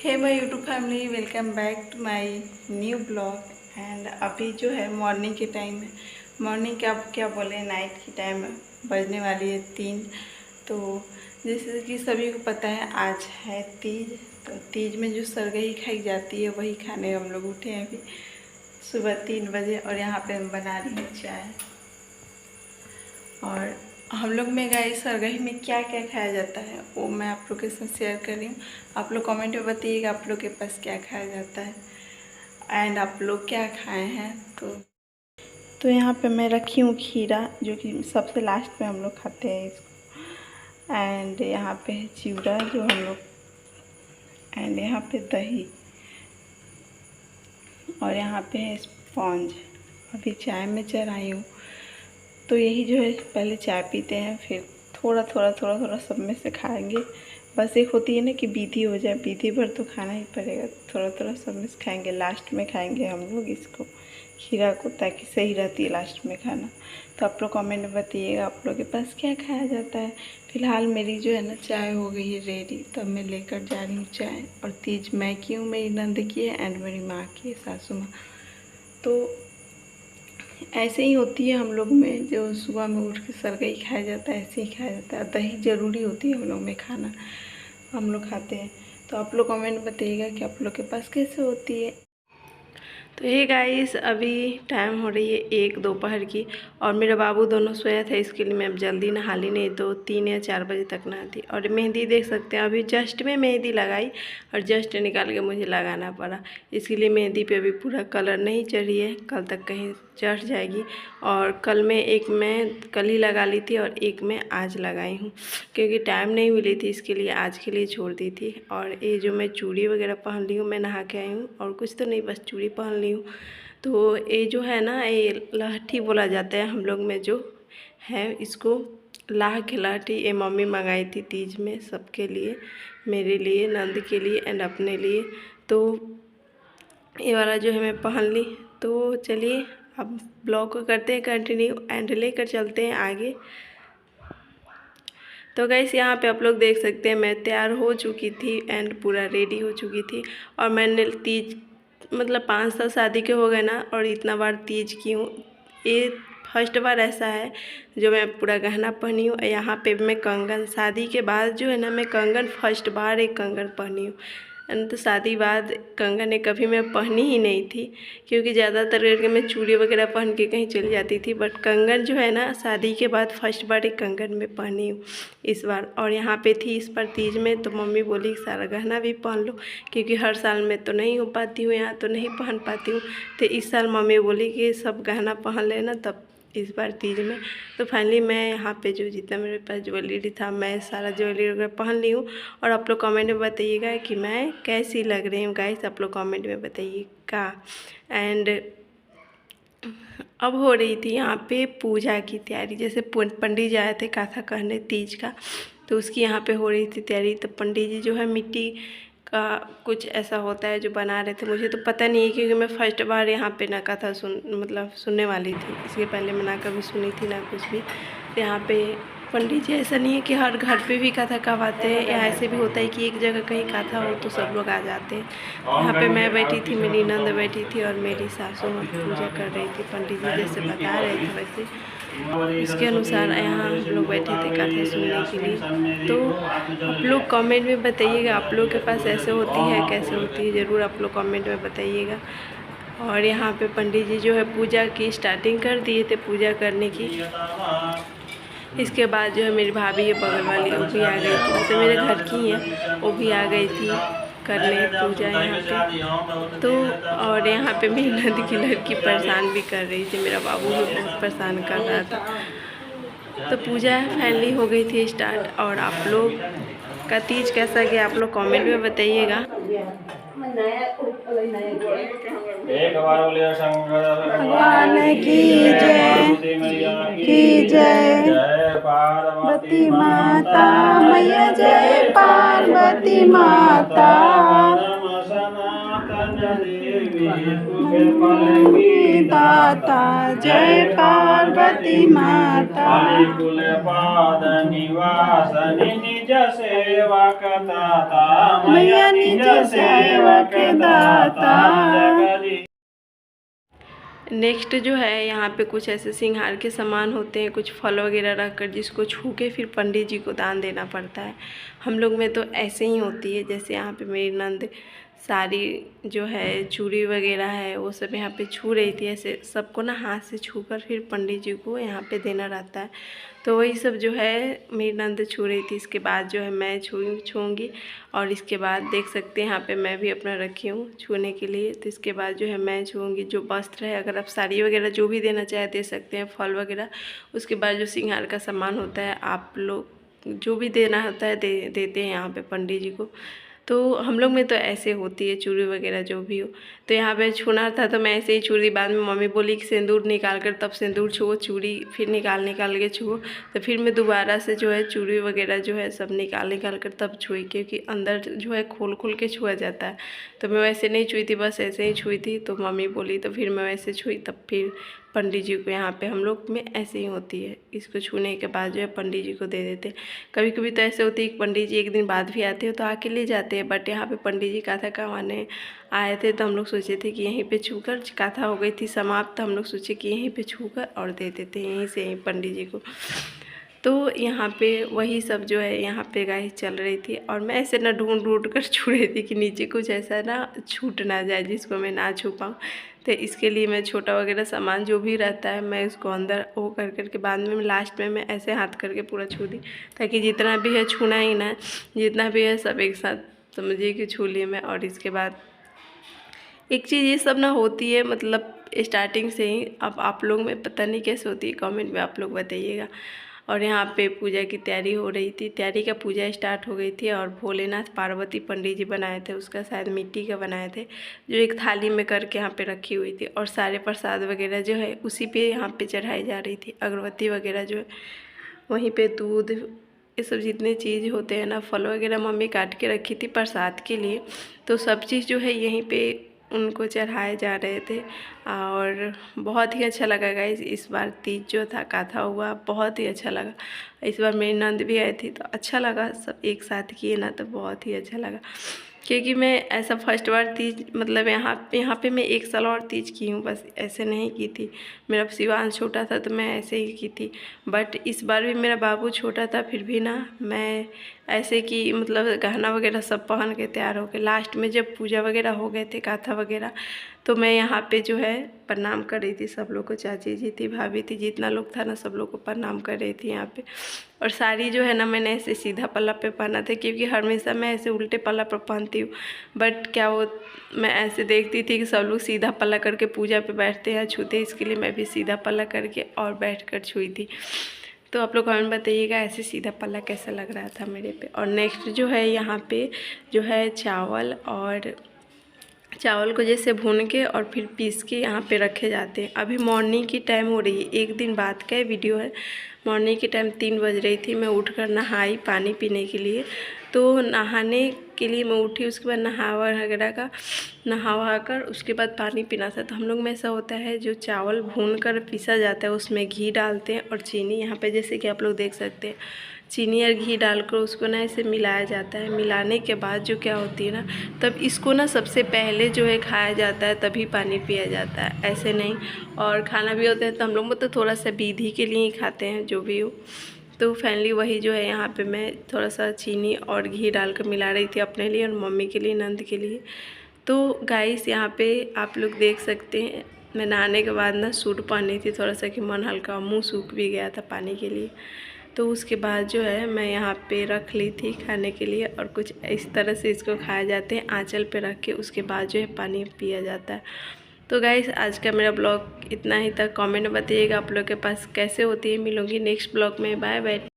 Hey my YouTube family, welcome back to my new blog. And अभी जो है morning के टाइम है। मॉर्निंग के आप क्या बोले, नाइट की टाइम बजने वाली है 3। तो जैसे कि सभी को पता है आज है तीज। तो तीज में जो सरगही खाई जाती है वही खाने हम लोग उठे हैं अभी सुबह 3 बजे। और यहाँ पे हम बना रही हूँ चाय। और हम लोग में गाइस सरगही में क्या क्या खाया जाता है वो मैं आप लोग के साथ शेयर कर रही हूँ। आप लोग कमेंट में बताइएगा आप लोग के पास क्या खाया जाता है एंड आप लोग क्या खाए हैं। तो यहाँ पे मैं रखी हूँ खीरा, जो कि सबसे लास्ट में हम लोग खाते हैं इसको। एंड यहाँ पे है चिवड़ा जो हम लोग, एंड यहाँ पे दही, और यहाँ पे है स्पॉन्ज। अभी चाय में चढ़ाई हूँ। तो यही जो है, पहले चाय पीते हैं, फिर थोड़ा थोड़ा सब में से खाएंगे। बस एक होती है ना कि विधि हो जाए, विधि भर तो खाना ही पड़ेगा। थोड़ा थोड़ा सब में से खाएंगे, लास्ट में खाएंगे हम लोग इसको, खीरा को, ताकि सही रहती है लास्ट में खाना। तो आप लोग कमेंट में बताइएगा आप लोग के पास क्या खाया जाता है। फिलहाल मेरी जो है ना चाय हो गई है रेडी, तब मैं लेकर जा रही हूँ चाय। और तीज मैं की हूँ, मेरी नंद की है एंड मेरी माँ की है, सासू माँ। तो ऐसे ही होती है हम लोग में, जो सुबह में उठ के सरगही खाया जाता है ऐसे ही खाया जाता है। दही ज़रूरी होती है हम लोग में खाना, हम लोग खाते हैं। तो आप लोग कमेंट बताइएगा कि आप लोग के पास कैसे होती है। तो ये गाइस अभी टाइम हो रही है 1 दोपहर की, और मेरा बाबू दोनों सोया था, इसके लिए मैं अब जल्दी नहा ली, नहीं तो 3 या 4 बजे तक नहाती। और मेहंदी देख सकते हैं, अभी जस्ट में मेहंदी लगाई और जस्ट निकाल के मुझे लगाना पड़ा। इसके लिए मेहंदी पे अभी पूरा कलर नहीं चढ़ी है, कल तक कहीं चढ़ जाएगी। और कल मैं कल ही लगा ली थी और एक मैं आज लगाई हूँ, क्योंकि टाइम नहीं मिली थी, इसके लिए आज के लिए छोड़ दी थी। और ये जो मैं चूड़ी वगैरह पहन ली हूँ, मैं नहा के आई हूँ, और कुछ तो नहीं, बस चूड़ी पहन ली हूँ। तो ये जो है ना, ये लहठी बोला जाता है हम लोग में जो है, इसको लाह के लहठी ये मम्मी मंगाई थी तीज में सबके लिए, मेरे लिए, नंद के लिए एंड अपने लिए। तो ये वाला जो है मैं पहन ली। तो चलिए अब ब्लॉग को करते हैं कंटिन्यू एंड लेकर चलते हैं आगे। तो गाइस यहाँ पे आप लोग देख सकते हैं मैं तैयार हो चुकी थी एंड पूरा रेडी हो चुकी थी। और मैंने तीज मतलब 5 साल शादी के हो गए ना, और इतना बार तीज की हूँ, ये फर्स्ट बार ऐसा है जो मैं पूरा गहना पहनी हूँ। यहाँ पे मैं कंगन, शादी के बाद जो है ना, मैं कंगन फर्स्ट बार एक कंगन पहनी हूँ। तो शादी बाद कंगन कभी मैं पहनी ही नहीं थी, क्योंकि ज़्यादातर करके मैं चूड़ी वगैरह पहन के कहीं चली जाती थी। बट कंगन जो है ना, शादी के बाद फर्स्ट बार एक कंगन में पहनी हूँ इस बार। और यहाँ पे थी इस बार तीज में, तो मम्मी बोली सारा गहना भी पहन लो, क्योंकि हर साल में तो नहीं हो पाती हूँ, यहाँ तो नहीं पहन पाती हूँ। तो इस साल मम्मी बोली कि सब गहना पहन लेना तब इस बार तीज में। तो फाइनली मैं यहाँ पे जो जितना मेरे पास ज्वेलरी था, मैं सारा ज्वेलरी वगैरह पहन ली हूँ। और आप लोग कमेंट में बताइएगा कि मैं कैसी लग रही हूँ गाइस, आप लोग कमेंट में बताइएगा। एंड अब हो रही थी यहाँ पे पूजा की तैयारी, जैसे पंडित जी आए थे कथा कहने तीज का, तो उसकी यहाँ पे हो रही थी तैयारी। तो पंडित जी जो है मिट्टी का कुछ ऐसा होता है जो बना रहे थे, मुझे तो पता नहीं है, क्योंकि मैं फर्स्ट बार यहाँ पे ना कथा सुनने वाली थी। इसके पहले मैं ना कभी सुनी थी ना कुछ भी। तो यहाँ पे पंडित जी ऐसा नहीं है कि हर घर पे भी कथा करवाते हैं, या ऐसे भी होता है कि एक जगह कहीं कथा हो तो सब लोग आ जाते हैं। यहाँ पे मैं बैठी थी, मेरी नंद बैठी थी और मेरी सासू माँ पूजा कर रही थी। पंडित जी जैसे बता रहे थे वैसे उसके अनुसार यहाँ हम लोग बैठे थे कथा सुनने के लिए। तो आप लोग कमेंट में बताइएगा आप लोग के पास ऐसे होती है कैसे होती है, ज़रूर आप लोग कमेंट में बताइएगा। और यहाँ पे पंडित जी जो है पूजा की स्टार्टिंग कर दिए थे पूजा करने की। इसके बाद जो है मेरी भाभी है बगल वाली, वो भी आ गई थी, मतलब मेरे घर की है, वो भी आ गई थी करने पूजा यहाँ पे। तो और यहाँ पे मेरी नंद की लड़की परेशान भी कर रही थी, मेरा बाबू भी बहुत परेशान कर रहा था। तो पूजा फाइनली हो गई थी स्टार्ट। और आप लोग का तीज कैसा गया आप लोग कमेंट में बताइएगा। भगवान की जय पार्वती माता मैया, जय पार्वती माता। दाता जय पार्वती माता। कुल पाद निवासनि निज सेवक दाता मैया निज सेवक दाता। नेक्स्ट जो है यहाँ पे कुछ ऐसे सिंगार के सामान होते हैं, कुछ फल वगैरह रखकर जिसको छू के फिर पंडित जी को दान देना पड़ता है। हम लोग में तो ऐसे ही होती है। जैसे यहाँ पे मेरी नंद साड़ी जो है, चूड़ी वगैरह है, वो सब यहाँ पे छू रही थी। ऐसे सबको ना हाथ से छूकर फिर पंडित जी को यहाँ पे देना रहता है। तो वही सब जो है मेरी नंद छू रही थी। इसके बाद जो है मैं छूँगी और इसके बाद देख सकते हैं यहाँ पे मैं भी अपना रखी हूँ छूने के लिए। तो इसके बाद जो है मैं छूँगी। जो वस्त्र है, अगर आप साड़ी वगैरह जो भी देना चाहे दे सकते हैं, फल वगैरह। उसके बाद जो सिंगार का सामान होता है, आप लोग जो भी देना होता है देते हैं यहाँ पे पंडित जी को। तो हम लोग में तो ऐसे होती है, चूड़ी वगैरह जो भी हो। तो यहाँ पे छूना था तो मैं ऐसे ही चूड़ी, बाद में मम्मी बोली कि सिंदूर निकाल कर तब सिंदूर छुओ, चूड़ी फिर निकाल के छुओ। तो फिर मैं दोबारा से जो है चूड़ी वगैरह जो है सब निकाल कर तब छुई, क्योंकि अंदर जो है खोल के छुआ जाता है। तो मैं वैसे नहीं छुई थी, बस ऐसे ही छुई थी। तो मम्मी बोली तो फिर मैं वैसे छुई। तब फिर पंडित जी को यहाँ पे हम लोग में ऐसे ही होती है, इसको छूने के बाद जो है पंडित जी को दे देते। कभी कभी तो ऐसे होती है कि पंडित जी एक दिन बाद भी आते हो तो आके ले जाते हैं। बट यहाँ पे पंडित जी कथा करवाने आए थे तो हम लोग सोचे थे कि यहीं पे छूकर, कथा हो गई थी समाप्त, तो हम लोग सोचे कि यहीं पे छूकर और दे देते यहीं से यहीं पंडित जी को। तो यहाँ पे वही सब जो है यहाँ पे गाइस चल रही थी। और मैं ऐसे ना ढूंढ कर छू रही थी कि नीचे कुछ ऐसा ना छूट ना जाए जिसको मैं ना छू पाऊँ। तो इसके लिए मैं छोटा वगैरह सामान जो भी रहता है मैं उसको अंदर वो कर के बाद में लास्ट में मैं ऐसे हाथ करके पूरा छू दी, ताकि जितना भी है छूना ही ना, जितना भी है सब एक साथ समझिए कि छू लिए मैं। और इसके बाद एक चीज़ ये सब ना होती है, मतलब स्टार्टिंग से ही। अब आप लोग में पता नहीं कैसे होती है, कमेंट में आप लोग बताइएगा। और यहाँ पे पूजा की तैयारी हो रही थी, तैयारी का पूजा स्टार्ट हो गई थी। और भोलेनाथ पार्वती पंडित जी बनाए थे, उसका शायद मिट्टी का बनाए थे, जो एक थाली में करके यहाँ पे रखी हुई थी। और सारे प्रसाद वगैरह जो है उसी पे यहाँ पे चढ़ाई जा रही थी। अगरबत्ती वगैरह जो है वहीं पे, दूध, ये सब जितने चीज़ होते हैं ना, फल वगैरह मम्मी काट के रखी थी प्रसाद के लिए। तो सब चीज़ जो है यहीं पे उनको चढ़ाए जा रहे थे। और बहुत ही अच्छा लगा गाइस। इस बार तीज जो था कथा हुआ, बहुत ही अच्छा लगा। इस बार मेरी नंद भी आई थी तो अच्छा लगा, सब एक साथ किए ना तो बहुत ही अच्छा लगा। क्योंकि मैं ऐसा फर्स्ट बार तीज, मतलब यहाँ पे मैं एक साल और तीज की हूँ, बस ऐसे नहीं की थी। मेरा शिवांश छोटा था तो मैं ऐसे ही की थी। बट इस बार भी मेरा बाबू छोटा था, फिर भी ना मैं ऐसे कि मतलब गहना वगैरह सब पहन के तैयार हो के लास्ट में जब पूजा वगैरह हो गए थे, कथा वगैरह, तो मैं यहाँ पे जो है प्रणाम कर रही थी सब लोग को। चाची जी थी, भाभी थी, जितना लोग था ना सब लोग को प्रणाम कर रही थी यहाँ पे। और साड़ी जो है ना मैंने ऐसे सीधा पल्ला पे पहना था, क्योंकि हमेशा मैं ऐसे उल्टे पल्ला पर पहनती हूँ। बट क्या वो मैं ऐसे देखती थी कि सब लोग सीधा पल्ला करके पूजा पे बैठते हैं, छूते, इसके लिए मैं भी सीधा पल्ला करके और बैठ कर छुई थी। तो आप लोग कमेंट बताइएगा ऐसे सीधा पल्ला कैसा लग रहा था मेरे पे। और नेक्स्ट जो है यहाँ पे जो है चावल को जैसे भून के और फिर पीस के यहाँ पे रखे जाते हैं। अभी मॉर्निंग की टाइम हो रही है, एक दिन बाद का वीडियो है। मॉर्निंग के टाइम 3 बज रही थी, मैं उठकर नहाई पानी पीने के लिए। तो नहाने के लिए मैं उठी, उसके बाद नहा कर उसके बाद पानी पीना था। तो हम लोग में ऐसा होता है, जो चावल भून कर पीसा जाता है उसमें घी डालते हैं और चीनी, यहाँ पे जैसे कि आप लोग देख सकते हैं चीनी और घी डालकर उसको ना ऐसे मिलाया जाता है। मिलाने के बाद जो क्या होती है ना, तब इसको ना सबसे पहले जो है खाया जाता है, तभी पानी पिया जाता है, ऐसे नहीं। और खाना भी होता है तो हम लोग तो थोड़ा सा विधि के लिए ही खाते हैं, जो भी हो। तो फाइनली वही जो है यहाँ पे मैं थोड़ा सा चीनी और घी डालकर मिला रही थी अपने लिए और मम्मी के लिए, नंद के लिए। तो गाइस यहाँ पे आप लोग देख सकते हैं, मैं नहाने के बाद ना सूट पहनी थी थोड़ा सा कि मन हल्का, मुँह सूख भी गया था पानी के लिए। तो उसके बाद जो है मैं यहाँ पे रख ली थी खाने के लिए। और कुछ इस तरह से इसको खाए जाते हैं, आंचल पे रख के, उसके बाद जो है पानी पिया जाता है। तो गाइस आज का मेरा ब्लॉग इतना ही था। कमेंट में बताइएगा आप लोग के पास कैसे होती है। मिलूंगी नेक्स्ट ब्लॉग में, बाय बाय।